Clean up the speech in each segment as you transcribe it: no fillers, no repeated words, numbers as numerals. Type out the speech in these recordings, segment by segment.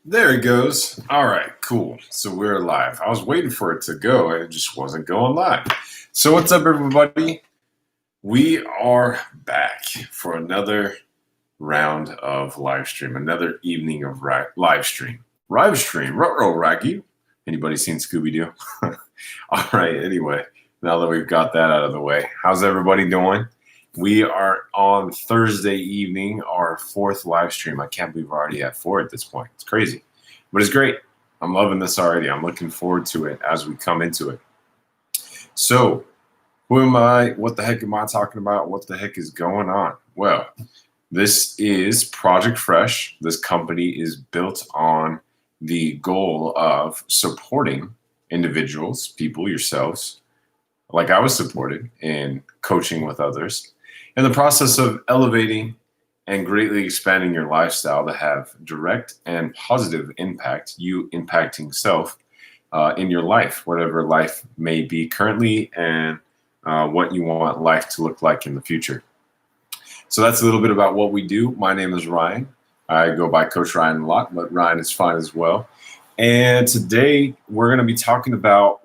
There it goes. All right, cool. So we're live. I was waiting for it to go and it just wasn't going live. So what's up, everybody? We are back for another round of live stream, another evening of live stream. Live stream. Ruh-roh, Raggy. Anybody seen Scooby-Doo? All right, anyway, now that we've got that out of the way, how's everybody doing? We are on Thursday evening, our fourth live stream. I can't believe we're already at four at this point. It's crazy, but it's great. I'm loving this already. I'm looking forward to it as we come into it. So, who am I? What the heck am I talking about? What the heck is going on? Well, this is Project Fresh. This company is built on the goal of supporting individuals, people, yourselves, like I was supported in coaching with others, in the process of elevating and greatly expanding your lifestyle to have direct and positive impact, you impacting self in your life, whatever life may be currently, and what you want life to look like in the future. So that's a little bit about what we do. My name is Ryan. I go by Coach Ryan a lot, but Ryan is fine as well. And today we're going to be talking about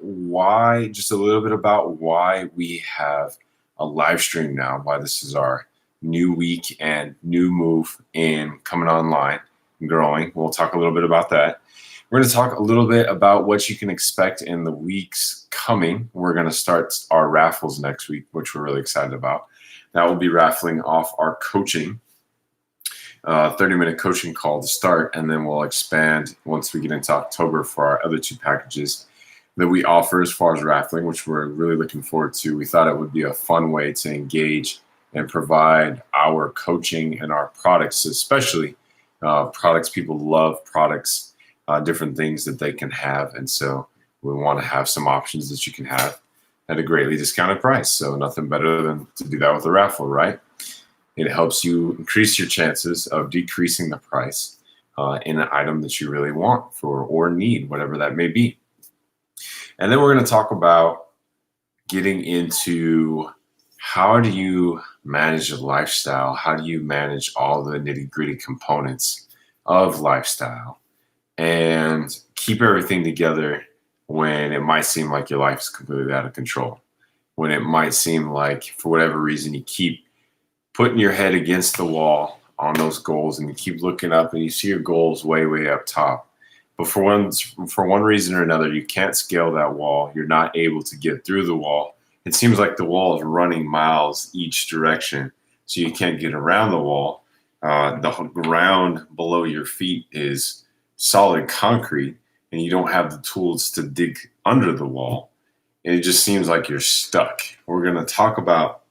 just a little bit about why we have a live stream now, why this is our new week and new move in coming online and growing. We'll talk a little bit about that. We're going to talk a little bit about what you can expect in the weeks coming. We're going to start our raffles next week, which we're really excited about. That will be raffling off our coaching, 30-minute coaching call to start, and then we'll expand once we get into October for our other two packages that we offer as far as raffling, which we're really looking forward to. We thought it would be a fun way to engage and provide our coaching and our products, especially products. People love products, different things that they can have, and so we want to have some options that you can have at a greatly discounted price. So nothing better than to do that with a raffle, right? It helps you increase your chances of decreasing the price in an item that you really want for or need, whatever that may be. And then we're going to talk about getting into how do you manage a lifestyle? How do you manage all the nitty-gritty components of lifestyle and keep everything together when it might seem like your life is completely out of control, when it might seem like for whatever reason you keep putting your head against the wall on those goals and you keep looking up and you see your goals way, way up top. But for one reason or another, you can't scale that wall. You're not able to get through the wall. It seems like the wall is running miles each direction, so you can't get around the wall. The ground below your feet is solid concrete, and you don't have the tools to dig under the wall. And it just seems like you're stuck. We're going to talk about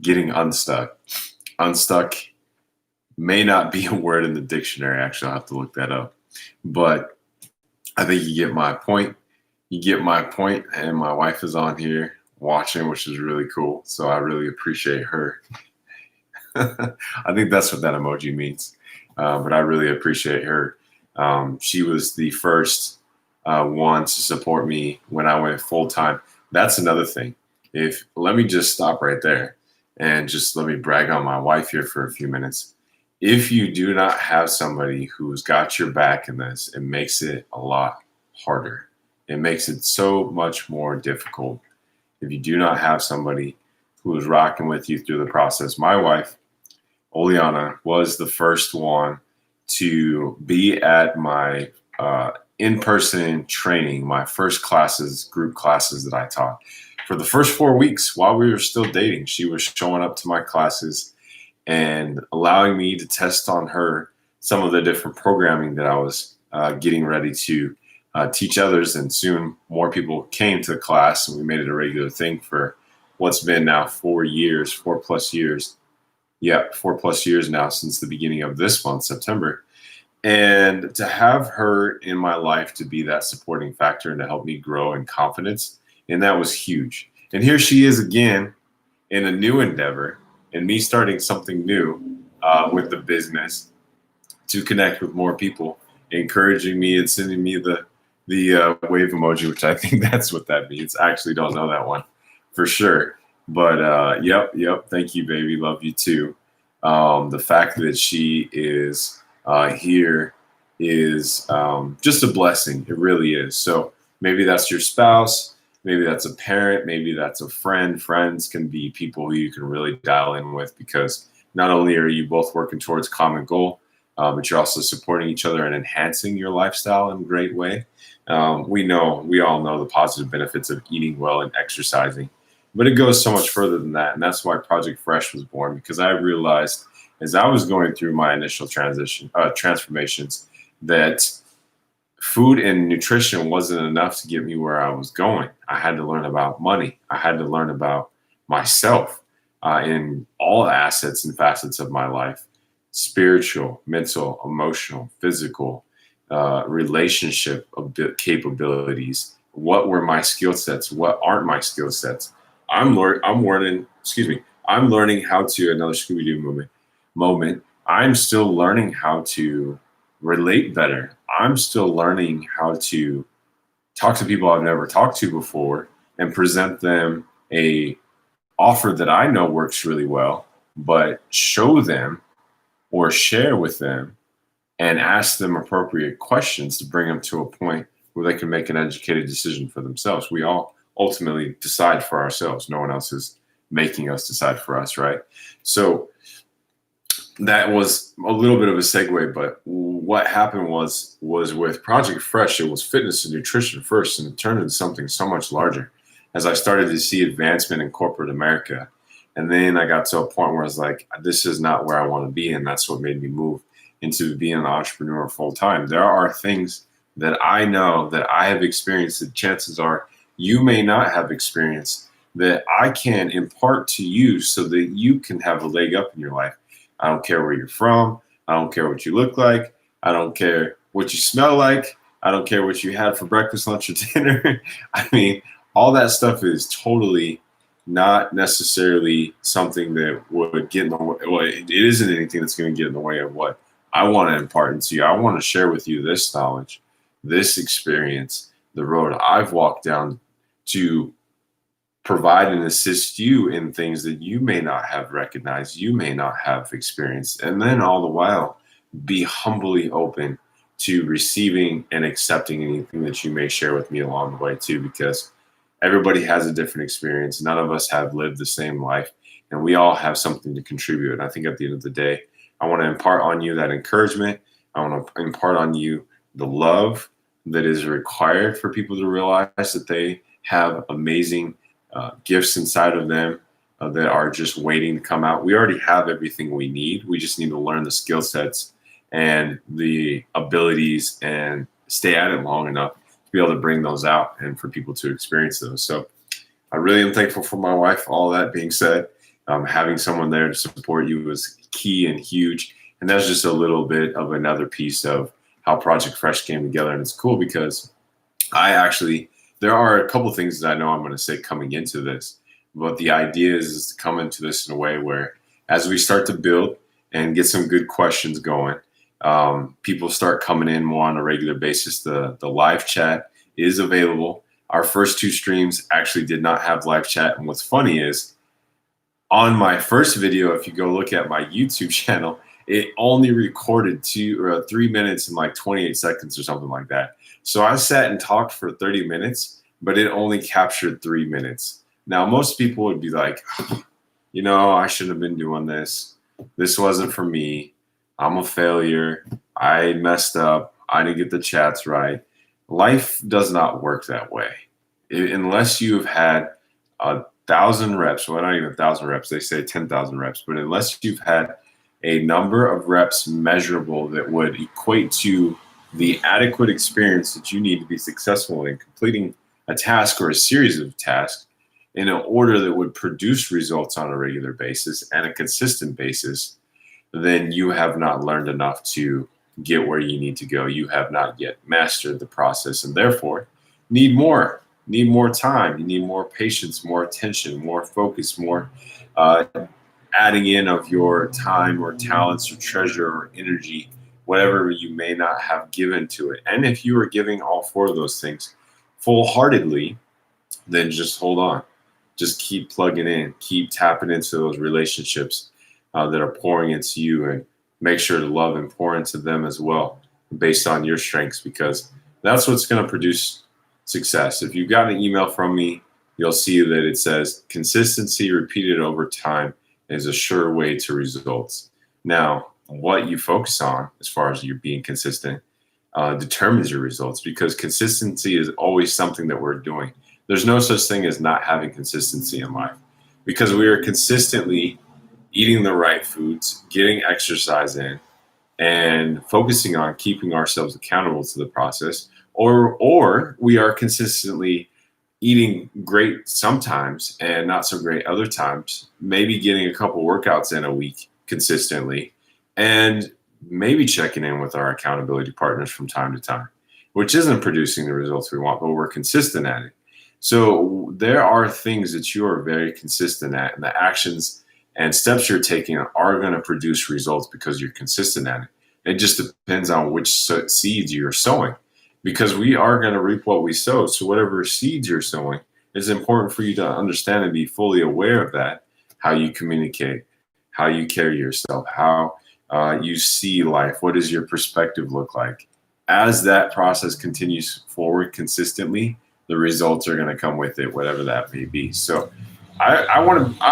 getting unstuck. Unstuck may not be a word in the dictionary. Actually, I'll have to look that up. But I think you get my point. You get my point, and my wife is on here watching, which is really cool. So I really appreciate her. I think that's what that emoji means. But I really appreciate her. She was the first one to support me when I went full time. That's another thing. Let me just stop right there and just let me brag on my wife here for a few minutes. If you do not have somebody who's got your back in this, it makes it a lot harder. It makes it so much more difficult. If you do not have somebody who is rocking with you through the process. My wife, Oleana, was the first one to be at my in-person training, my first classes, group classes that I taught. For the first 4 weeks while we were still dating, she was showing up to my classes and allowing me to test on her some of the different programming that I was getting ready to teach others. And soon more people came to the class, and we made it a regular thing for what's been now 4 years, 4+ years. Yeah, 4+ years now since the beginning of this month, September. And to have her in my life to be that supporting factor and to help me grow in confidence, and that was huge. And here she is again in a new endeavor and me starting something new with the business to connect with more people, encouraging me and sending me the wave emoji, which I think that's what that means. I actually don't know that one for sure. But yep. Thank you, baby. Love you too. The fact that she is here is just a blessing. It really is. So maybe that's your spouse, maybe that's a parent, maybe that's a friend. Friends can be people who you can really dial in with, because not only are you both working towards a common goal, but you're also supporting each other and enhancing your lifestyle in a great way. We all know the positive benefits of eating well and exercising, but it goes so much further than that. And that's why Project Fresh was born, because I realized as I was going through my initial transformations, that food and nutrition wasn't enough to get me where I was going. I had to learn about money. I had to learn about myself in all assets and facets of my life: spiritual, mental, emotional, physical, relationship capabilities. What were my skill sets? What aren't my skill sets? I'm learning. Excuse me. I'm learning how to, another Scooby Doo moment. I'm still learning how to relate better. I'm still learning how to talk to people I've never talked to before and present them a offer that I know works really well, but show them or share with them and ask them appropriate questions to bring them to a point where they can make an educated decision for themselves. We all ultimately decide for ourselves. No one else is making us decide for us, right? So that was a little bit of a segue, but what happened was with Project Fresh, it was fitness and nutrition first, and it turned into something so much larger as I started to see advancement in corporate America. And then I got to a point where I was like, this is not where I want to be. And that's what made me move into being an entrepreneur full time. There are things that I know that I have experienced that chances are you may not have experienced, that I can impart to you so that you can have a leg up in your life. I don't care where you're from. I don't care what you look like. I don't care what you smell like. I don't care what you had for breakfast, lunch, or dinner. I mean, all that stuff is totally not necessarily something that would get in the way. Well, it isn't anything that's going to get in the way of what I want to impart into you. I want to share with you this knowledge, this experience, the road I've walked down to provide and assist you in things that you may not have recognized, you may not have experienced, and then all the while be humbly open to receiving and accepting anything that you may share with me along the way too, because everybody has a different experience. None of us have lived the same life, and we all have something to contribute. And I think at the end of the day, I want to impart on you that encouragement. I want to impart on you the love that is required for people to realize that they have amazing gifts inside of them that are just waiting to come out. We already have everything we need. We just need to learn the skill sets and the abilities and stay at it long enough to be able to bring those out and for people to experience those. So I really am thankful for my wife. All that being said, having someone there to support you was key and huge. And that's just a little bit of another piece of how Project Fresh came together. And it's cool because there are a couple things that I know I'm going to say coming into this, but the idea is to come into this in a way where as we start to build and get some good questions going, people start coming in more on a regular basis. The live chat is available. Our first two streams actually did not have live chat. And what's funny is on my first video, if you go look at my YouTube channel, it only recorded 3 minutes and like 28 seconds or something like that. So I sat and talked for 30 minutes, but it only captured 3 minutes. Now, most people would be like, I shouldn't have been doing this. This wasn't for me. I'm a failure. I messed up. I didn't get the chats right. Life does not work that way. Unless you've had 1,000 reps, well, not even 1,000 reps, they say 10,000 reps, but unless you've had a number of reps measurable that would equate to the adequate experience that you need to be successful in completing a task or a series of tasks in an order that would produce results on a regular basis and a consistent basis, then you have not learned enough to get where you need to go. You have not yet mastered the process, and therefore need more time. You need more patience, more attention, more focus, more adding in of your time or talents or treasure or energy, whatever you may not have given to it. And if you are giving all four of those things full-heartedly, then just hold on. Just keep plugging in, keep tapping into those relationships that are pouring into you, and make sure to love and pour into them as well. based on your strengths, because that's what's going to produce success. If you got an email from me, you'll see that it says consistency repeated over time is a sure way to results. Now, what you focus on as far as you being consistent determines your results, because consistency is always something that we're doing. There's no such thing as not having consistency in life, because we are consistently eating the right foods, getting exercise in, and focusing on keeping ourselves accountable to the process, or we are consistently eating great sometimes and not so great other times, maybe getting a couple workouts in a week consistently, and maybe checking in with our accountability partners from time to time, which isn't producing the results we want, but we're consistent at it. So there are things that you are very consistent at, and the actions and steps you're taking are going to produce results because you're consistent at it. It just depends on which seeds you're sowing, because we are going to reap what we sow. So whatever seeds you're sowing, it's important for you to understand and be fully aware of that, how you communicate, how you carry yourself, how you see life. What does your perspective look like? As that process continues forward consistently, the results are going to come with it, whatever that may be. So I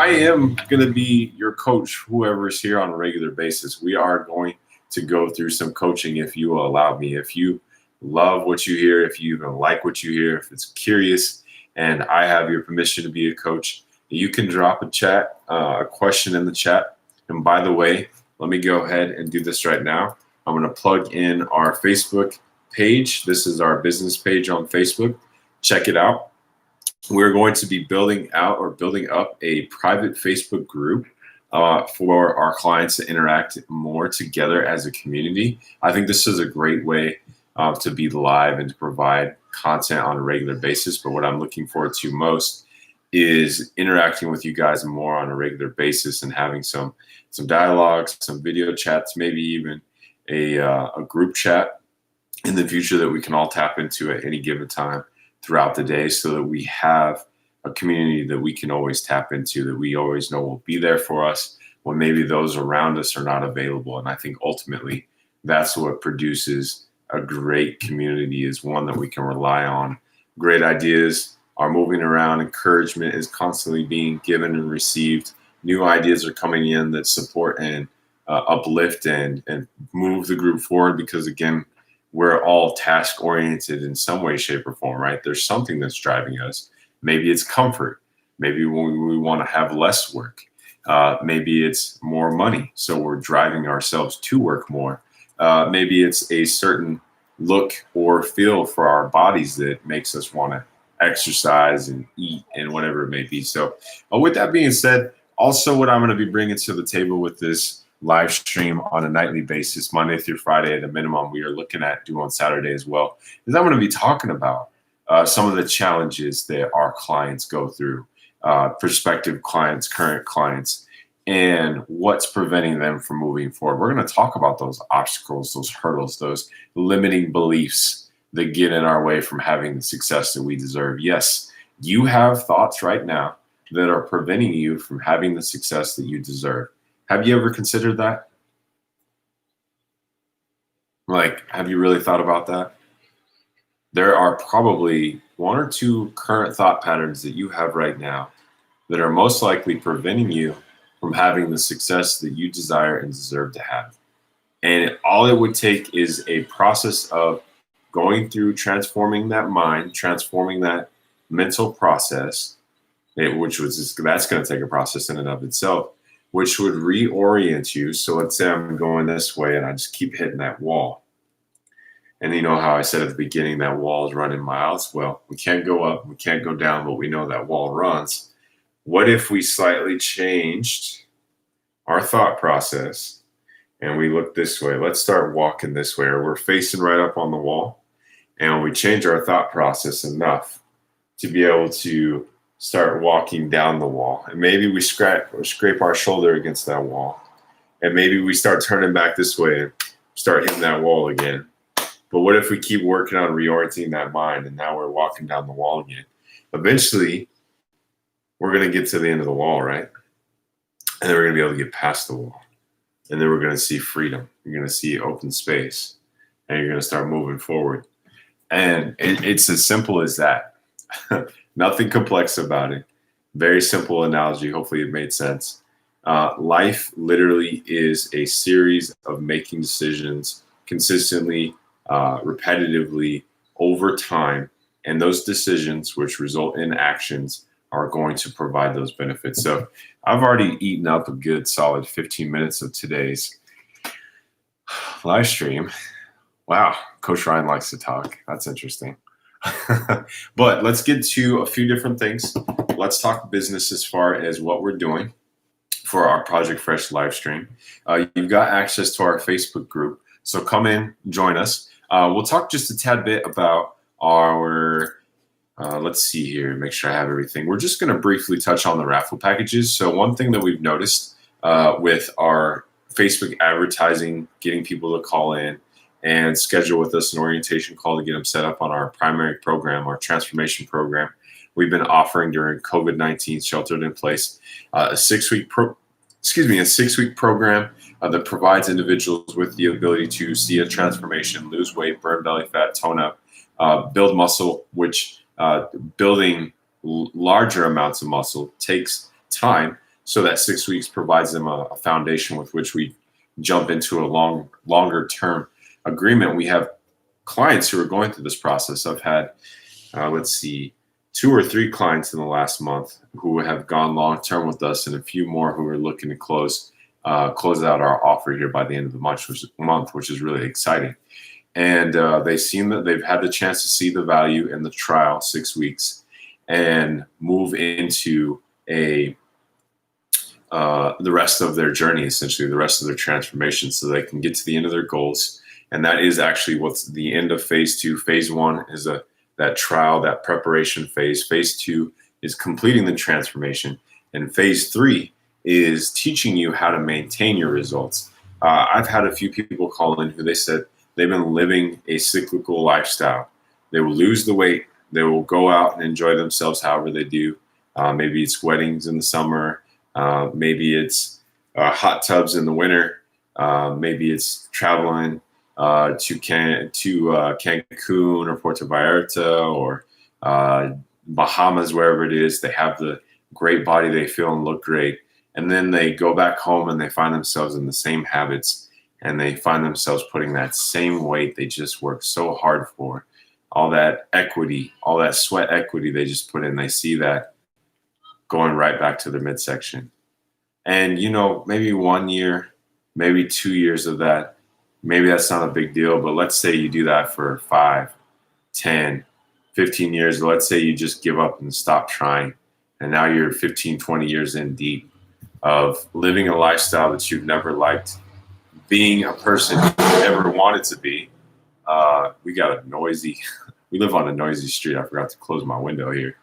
am going to be your coach, whoever's here on a regular basis. We are going to go through some coaching, if you will allow me. If you love what you hear, if you even like what you hear, if it's curious, and I have your permission to be a coach, you can drop a question in the chat. And by the way, let me go ahead and do this right now. I'm going to plug in our Facebook page. This is our business page on Facebook. Check it out. We're going to be building up a private Facebook group for our clients to interact more together as a community. I think this is a great way to be live and to provide content on a regular basis. But what I'm looking forward to most is interacting with you guys more on a regular basis and having some dialogues, some video chats, maybe even a group chat in the future that we can all tap into at any given time throughout the day, so that we have a community that we can always tap into, that we always know will be there for us when maybe those around us are not available. And I think ultimately that's what produces a great community, is one that we can rely on. Great ideas are moving around. Encouragement is constantly being given and received. New ideas are coming in that support and uplift and move the group forward, because again, we're all task oriented in some way, shape, or form, right? There's something that's driving us. Maybe it's comfort. Maybe we want to have less work. Maybe it's more money, so we're driving ourselves to work more. Maybe it's a certain look or feel for our bodies that makes us want to exercise and eat and whatever it may be. So with that being said, also what I'm going to be bringing to the table with this live stream on a nightly basis, Monday through Friday at a minimum, we are looking at do on Saturday as well, is I'm going to be talking about some of the challenges that our clients go through, prospective clients, current clients, and what's preventing them from moving forward. We're going to talk about those obstacles, those hurdles, those limiting beliefs that get in our way from having the success that we deserve. Yes, you have thoughts right now that are preventing you from having the success that you deserve. Have you ever considered that? Like, have you really thought about that? There are probably one or two current thought patterns that you have right now that are most likely preventing you from having the success that you desire and deserve to have. And all it would take is a process of going through transforming that mind, transforming that mental process, that's going to take a process in and of itself, which would reorient you. So let's say I'm going this way and I just keep hitting that wall. And you know how I said at the beginning that wall is running miles? Well, we can't go up, we can't go down, but we know that wall runs. What if we slightly changed our thought process and we look this way? Let's start walking this way, or we're facing right up on the wall, and we change our thought process enough to be able to start walking down the wall. And maybe we scrape our shoulder against that wall. And maybe we start turning back this way and start hitting that wall again. But what if we keep working on reorienting that mind, and now we're walking down the wall again? Eventually, we're going to get to the end of the wall, right? And then we're going to be able to get past the wall. And then we're going to see freedom. You're going to see open space. and you're going to start moving forward. And it's as simple as that. Nothing complex about it. Very simple analogy. Hopefully it made sense. Life literally is a series of making decisions consistently, repetitively over time. And those decisions, which result in actions, are going to provide those benefits. So I've already eaten up a good solid 15 minutes of today's live stream. Wow, Coach Ryan likes to talk. That's interesting. But let's get to a few different things. Let's talk business as far as what we're doing for our Project Fresh live stream. You've got access to our Facebook group, so come in, join us. We'll talk just a tad bit about our, let's see here, make sure I have everything. We're just going to briefly touch on the raffle packages. So one thing that we've noticed with our Facebook advertising, getting people to call in and schedule with us an orientation call to get them set up on our primary program, our transformation program. We've been offering during COVID-19 sheltered in place a 6-week program that provides individuals with the ability to see a transformation, lose weight, burn belly fat, tone up, build muscle, which building larger amounts of muscle takes time. So that 6 weeks provides them a foundation with which we jump into a longer term agreement. We have clients who are going through this process. I've had, 2 or 3 clients in the last month who have gone long term with us, and a few more who are looking to close out our offer here by the end of the month, which is really exciting. And they've seen that they've had the chance to see the value in the trial 6 weeks and move into the rest of their journey, essentially the rest of their transformation, so they can get to the end of their goals. And that is actually what's the end of phase 2. Phase 1 is that trial, that preparation phase. Phase 2 is completing the transformation. And phase 3 is teaching you how to maintain your results. I've had a few people call in who they said they've been living a cyclical lifestyle. They will lose the weight. They will go out and enjoy themselves however they do. Maybe it's weddings in the summer. Maybe it's hot tubs in the winter. Maybe it's traveling to Cancun or Puerto Vallarta or Bahamas, wherever it is. They have the great body, they feel and look great. And then they go back home and they find themselves in the same habits, and they find themselves putting that same weight they just worked so hard for. All that equity, all that sweat equity they just put in, they see that going right back to their midsection. And, maybe 1 year, maybe 2 years of that, maybe that's not a big deal, but let's say you do that for 5, 10, 15 years. Let's say you just give up and stop trying. And now you're 15, 20 years in deep of living a lifestyle that you've never liked, being a person you never wanted to be. We live on a noisy street. I forgot to close my window here.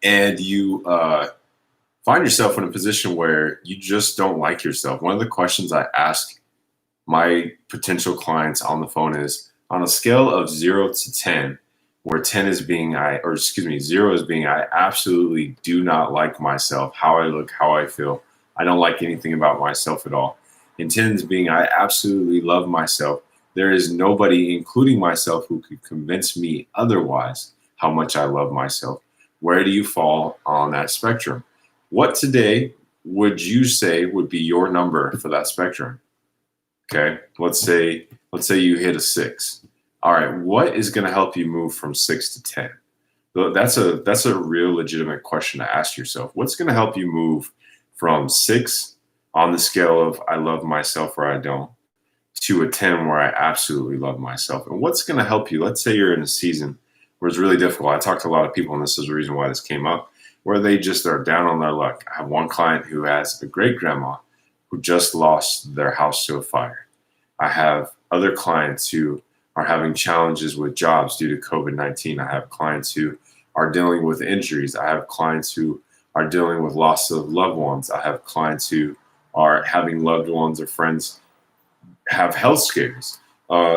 And you find yourself in a position where you just don't like yourself. One of the questions I ask my potential clients on the phone is, on a scale of 0 to 10, where 10 is being 0 is being I absolutely do not like myself, how I look, how I feel. I don't like anything about myself at all. And 10 is being I absolutely love myself. There is nobody, including myself, who could convince me otherwise how much I love myself. Where do you fall on that spectrum? What today would you say would be your number for that spectrum? Okay, let's say you hit a 6. All right, what is going to help you move from 6 to 10? That's a real legitimate question to ask yourself. What's going to help you move from 6 on the scale of I love myself or I don't, to a 10 where I absolutely love myself? And what's going to help you? Let's say you're in a season where it's really difficult. I talked to a lot of people, and this is the reason why this came up, where they just are down on their luck. I have one client who has a great grandma who just lost their house to a fire. I have other clients who are having challenges with jobs due to COVID-19. I have clients who are dealing with injuries. I have clients who are dealing with loss of loved ones. I have clients who are having loved ones or friends have health scares.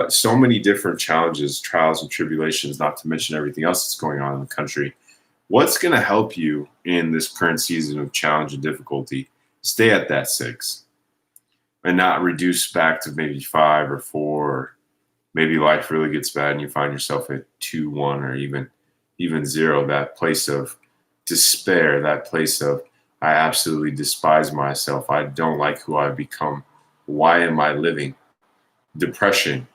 So many different challenges, trials and tribulations, not to mention everything else that's going on in the country. What's going to help you in this current season of challenge and difficulty stay at that 6? and not reduce back to maybe 5 or 4, or maybe life really gets bad and you find yourself at 2, 1, or even 0, that place of despair, that place of I absolutely despise myself. I don't like who I've become. Why am I living? Depression.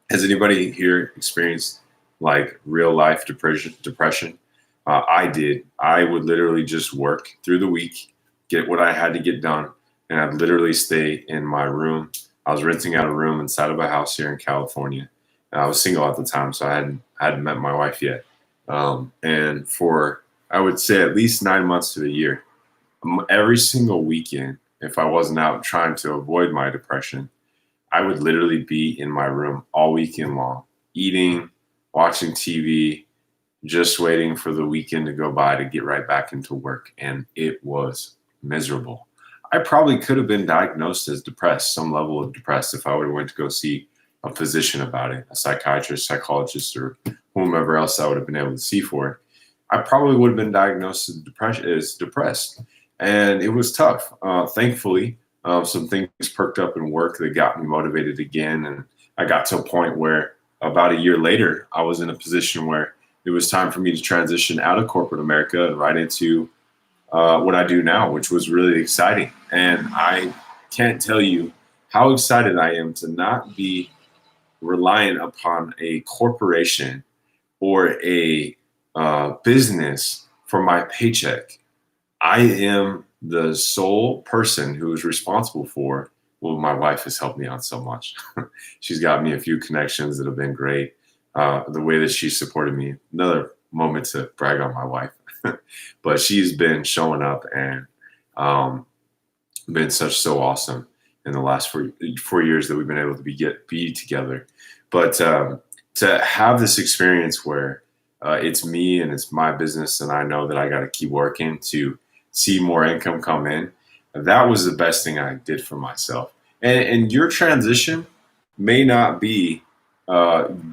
Has anybody here experienced like real life depression? I did. I would literally just work through the week, get what I had to get done, and I'd literally stay in my room. I was renting out a room inside of a house here in California. And I was single at the time, so I hadn't met my wife yet. And for I would say at least 9 months to a year, every single weekend, if I wasn't out trying to avoid my depression, I would literally be in my room all weekend long, eating, watching TV, just waiting for the weekend to go by to get right back into work. And it was miserable. I probably could have been diagnosed as depressed, some level of depressed, if I would have went to go see a physician about it, a psychiatrist, psychologist, or whomever else I would have been able to see for it. I probably would have been diagnosed as depressed. And it was tough. Thankfully, some things perked up in work that got me motivated again. And I got to a point where about a year later, I was in a position where it was time for me to transition out of corporate America and right into what I do now, which was really exciting. And I can't tell you how excited I am to not be reliant upon a corporation or a business for my paycheck. I am the sole person who is responsible for, well, my wife has helped me out so much. She's got me a few connections that have been great. The way that she supported me, another moment to brag on my wife, but she's been showing up and been so awesome in the last 4 years that we've been able to be together. But to have this experience where it's me and it's my business and I know that I got to keep working to see more income come in, that was the best thing I did for myself. And your transition may not be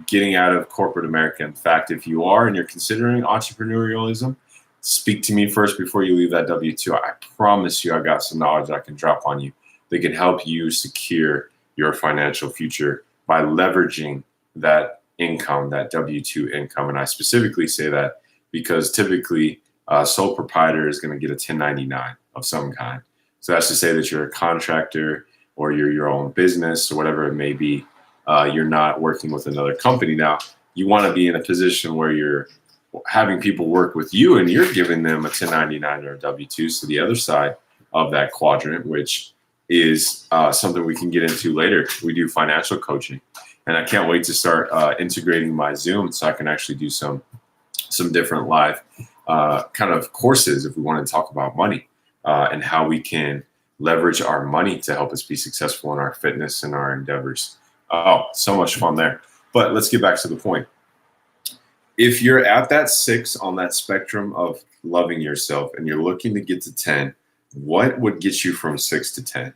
getting out of corporate America. In fact, if you are and you're considering entrepreneurialism, speak to me first before you leave that W-2. I promise you I got some knowledge I can drop on you that can help you secure your financial future by leveraging that income, that W-2 income. And I specifically say that because typically sole proprietor is going to get a 1099 of some kind. So that's to say that you're a contractor or you're your own business or whatever it may be. You're not working with another company. Now, you want to be in a position where you're having people work with you and you're giving them a 1099 or a W-2. So the other side of that quadrant, which is something we can get into later, we do financial coaching. And I can't wait to start integrating my Zoom so I can actually do some different live kind of courses if we want to talk about money and how we can leverage our money to help us be successful in our fitness and our endeavors. Oh, so much fun there. But let's get back to the point. If you're at that 6 on that spectrum of loving yourself and you're looking to get to 10, what would get you from 6 to 10?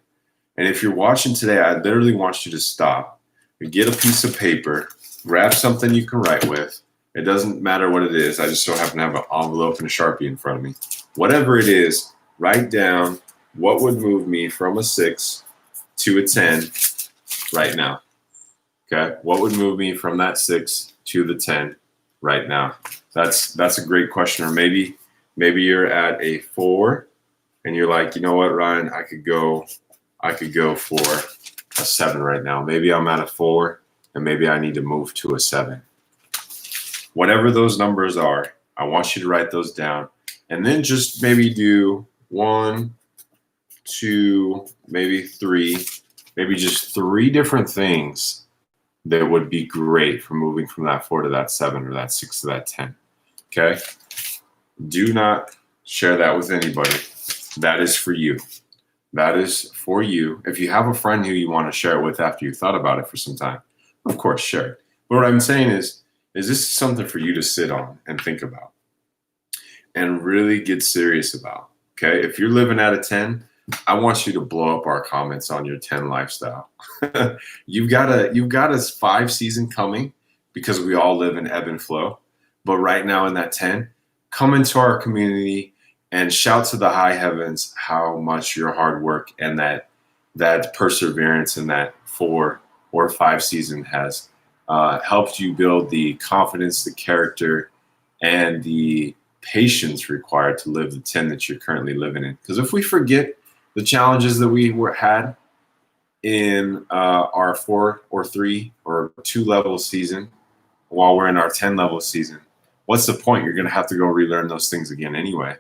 And if you're watching today, I literally want you to stop and get a piece of paper, grab something you can write with. It doesn't matter what it is. I just so happen to have an envelope and a Sharpie in front of me. Whatever it is, write down what would move me from a 6 to a 10 right now. Okay, what would move me from that 6 to the 10 right now? That's a great question. Or maybe you're at a 4 and you're like, you know what, Ryan, I could go for a 7 right now. Maybe I'm at a 4 and maybe I need to move to a 7. Whatever those numbers are, I want you to write those down and then just maybe do 1, 2, maybe 3, maybe just 3 different things that would be great for moving from that 4 to that 7 or that 6 to that 10. Okay? Do not share that with anybody. That is for you. That is for you. If you have a friend who you want to share it with after you thought about it for some time, of course, share it. But what I'm saying is this something for you to sit on and think about and really get serious about? Okay? If you're living at a 10, I want you to blow up our comments on your 10 lifestyle. You've got a 5 season coming because we all live in ebb and flow. But right now in that 10, come into our community and shout to the high heavens how much your hard work and that that perseverance and that 4 or 5 season has helped you build the confidence, the character, and the patience required to live the 10 that you're currently living in. Because if we forget the challenges that we had in our 4 or 3 or 2 level season while we're in our 10 level season, what's the point? You're going to have to go relearn those things again anyway.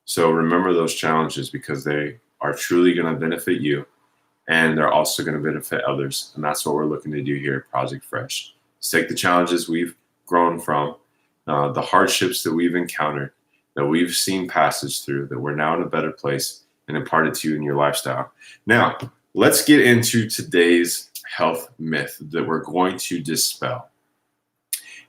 So remember those challenges, because they are truly going to benefit you, and they're also going to benefit others. And that's what we're looking to do here at Project Fresh. Let's take the challenges we've grown from, the hardships that we've encountered, that we've seen passage through, that we're now in a better place, and impart it to you in your lifestyle. Now, let's get into today's health myth that we're going to dispel.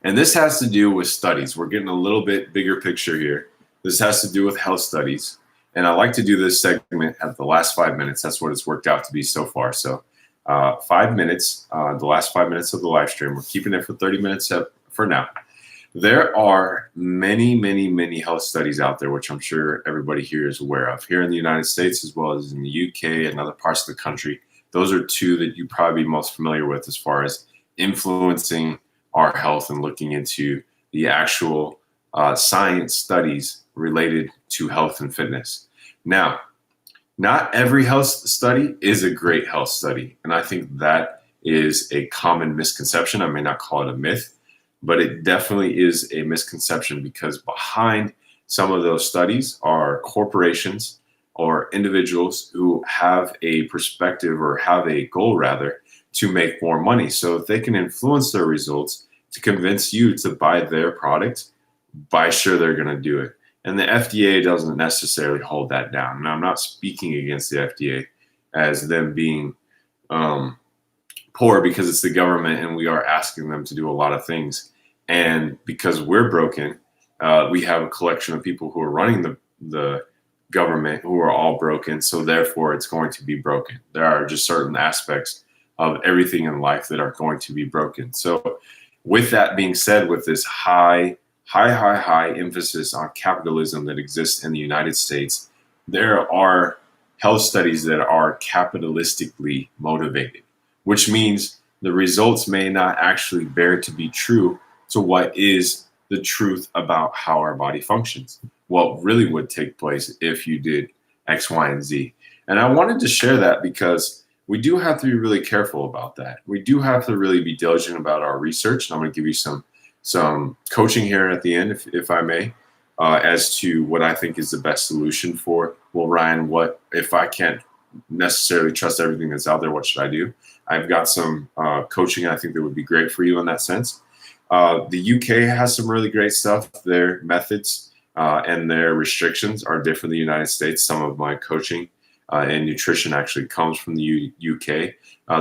And this has to do with studies. We're getting a little bit bigger picture here. This has to do with health studies. And I like to do this segment at the last 5 minutes. That's what it's worked out to be so far. So 5 minutes, the last 5 minutes of the live stream. We're keeping it for 30 minutes for now. There are many, many, many health studies out there, which I'm sure everybody here is aware of. Here in the United States, as well as in the UK and other parts of the country, those are 2 that you probably be most familiar with as far as influencing our health and looking into the actual science studies related to health and fitness. Now, not every health study is a great health study, and I think that is a common misconception. I may not call it a myth, but it definitely is a misconception, because behind some of those studies are corporations or individuals who have a perspective, or have a goal rather, to make more money. So if they can influence their results to convince you to buy their product, by sure they're going to do it. And the FDA doesn't necessarily hold that down. Now, I'm not speaking against the FDA as them being poor, because it's the government and we are asking them to do a lot of things. And because we're broken, we have a collection of people who are running the government who are all broken. So therefore, it's going to be broken. There are just certain aspects of everything in life that are going to be broken. So with that being said, with this high emphasis on capitalism that exists in the United States, there are health studies that are capitalistically motivated, which means the results may not actually bear to be true to what is the truth about how our body functions, what really would take place if you did X, Y, and Z. And I wanted to share that because we do have to be really careful about that. We do have to really be diligent about our research. And I'm going to give you some coaching here at the end, if I may, as to what I think is the best solution for, well, Ryan, what if I can't necessarily trust everything that's out there? What should I do? I've got some coaching I think that would be great for you in that sense. The UK has some really great stuff. Their methods and their restrictions are different than the United States. Some of my coaching and nutrition actually comes from the UK.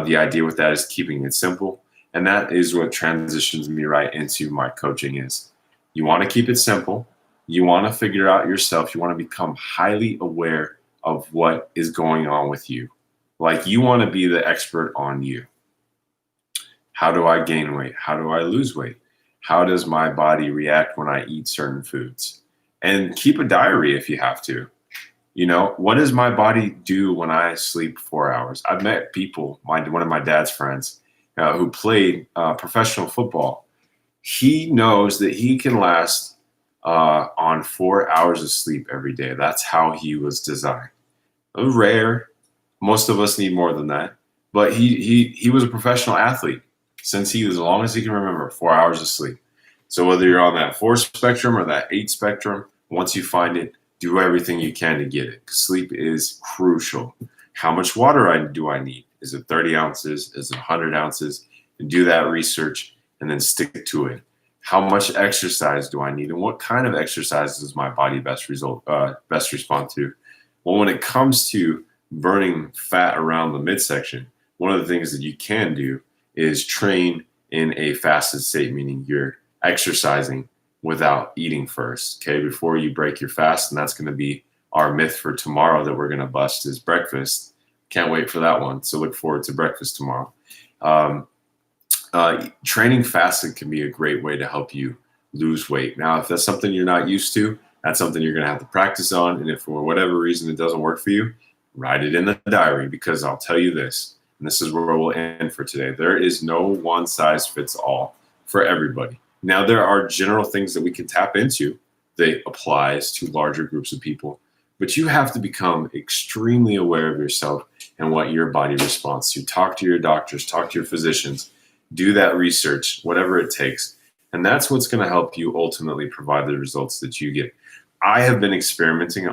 The idea with that is keeping it simple. And that is what transitions me right into my coaching is. You want to keep it simple. You want to figure out yourself. You want to become highly aware of what is going on with you. Like, you want to be the expert on you. How do I gain weight? How do I lose weight? How does my body react when I eat certain foods? And keep a diary if you have to. You know, what does my body do when I sleep 4 hours? I've met people, one of my dad's friends, who played professional football. He knows that he can last on 4 hours of sleep every day. That's how he was designed. Rare. Most of us need more than that. But he was a professional athlete since he was, as long as he can remember, 4 hours of sleep. So whether you're on that 4 spectrum or that 8 spectrum, once you find it, do everything you can to get it. Sleep is crucial. How much water do I need? Is it 30 ounces? Is it 100 ounces? And do that research and then stick to it. How much exercise do I need? And what kind of exercise does my body best respond to? Well, when it comes to burning fat around the midsection, one of the things that you can do is train in a fasted state, meaning you're exercising without eating first, okay, before you break your fast. And that's going to be our myth for tomorrow that we're going to bust, is breakfast. Can't wait for that one. So look forward to breakfast tomorrow. Training fasted can be a great way to help you lose weight. Now, if that's something you're not used to, that's something you're going to have to practice on. And if for whatever reason it doesn't work for you, write it in the diary, because I'll tell you this, and this is where we'll end for today. There is no one size fits all for everybody. Now, there are general things that we can tap into that applies to larger groups of people, but you have to become extremely aware of yourself and what your body responds to. Talk to your doctors, talk to your physicians, do that research, whatever it takes. And that's what's going to help you ultimately provide the results that you get. I have been experimenting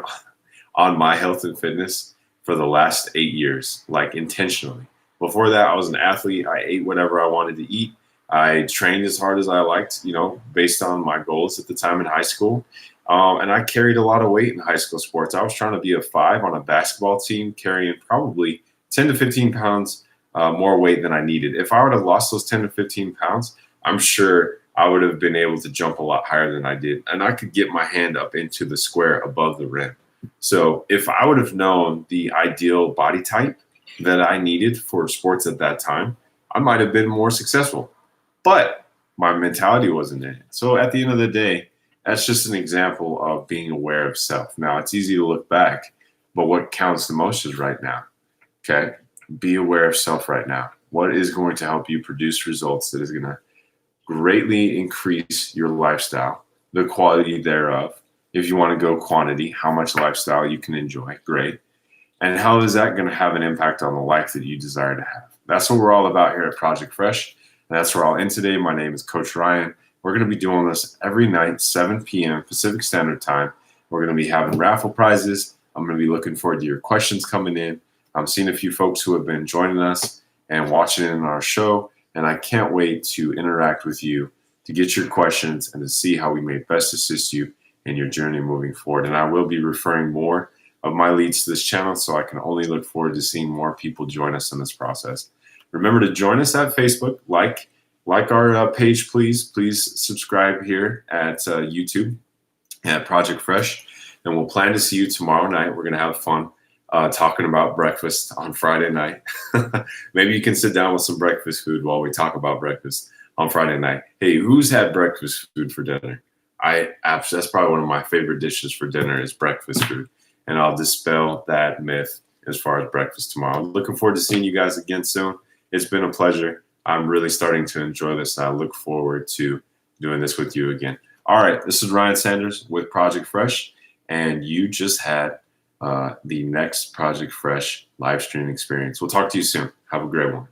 on my health and fitness for the last 8 years, like intentionally. Before that, I was an athlete. I ate whatever I wanted to eat. I trained as hard as I liked, based on my goals at the time in high school. And I carried a lot of weight in high school sports. I was trying to be a 5 on a basketball team, carrying probably 10 to 15 pounds more weight than I needed. If I would have lost those 10 to 15 pounds, I'm sure I would have been able to jump a lot higher than I did. And I could get my hand up into the square above the rim. So if I would have known the ideal body type that I needed for sports at that time, I might have been more successful. But my mentality wasn't in it. So at the end of the day, that's just an example of being aware of self. Now, it's easy to look back, but what counts the most is right now. Okay? Be aware of self right now. What is going to help you produce results that is going to greatly increase your lifestyle, the quality thereof. If you want to go quantity, how much lifestyle you can enjoy, great. And how is that going to have an impact on the life that you desire to have? That's what we're all about here at Project Fresh. And that's where I'll end today. My name is Coach Ryan. We're going to be doing this every night, 7 p.m. Pacific Standard Time. We're going to be having raffle prizes. I'm going to be looking forward to your questions coming in. I'm seeing a few folks who have been joining us and watching it in our show. And I can't wait to interact with you, to get your questions, and to see how we may best assist you in your journey moving forward. And I will be referring more of my leads to this channel, so I can only look forward to seeing more people join us in this process. Remember to join us at Facebook, like our page, please. Please subscribe here at YouTube at Project Fresh. And we'll plan to see you tomorrow night. We're going to have fun talking about breakfast on Friday night. Maybe you can sit down with some breakfast food while we talk about breakfast on Friday night. Hey, who's had breakfast food for dinner? That's probably one of my favorite dishes for dinner is breakfast food. And I'll dispel that myth as far as breakfast tomorrow. I'm looking forward to seeing you guys again soon. It's been a pleasure. I'm really starting to enjoy this. I look forward to doing this with you again. All right, this is Ryan Sanders with Project Fresh, and you just had the next Project Fresh live stream experience. We'll talk to you soon. Have a great one.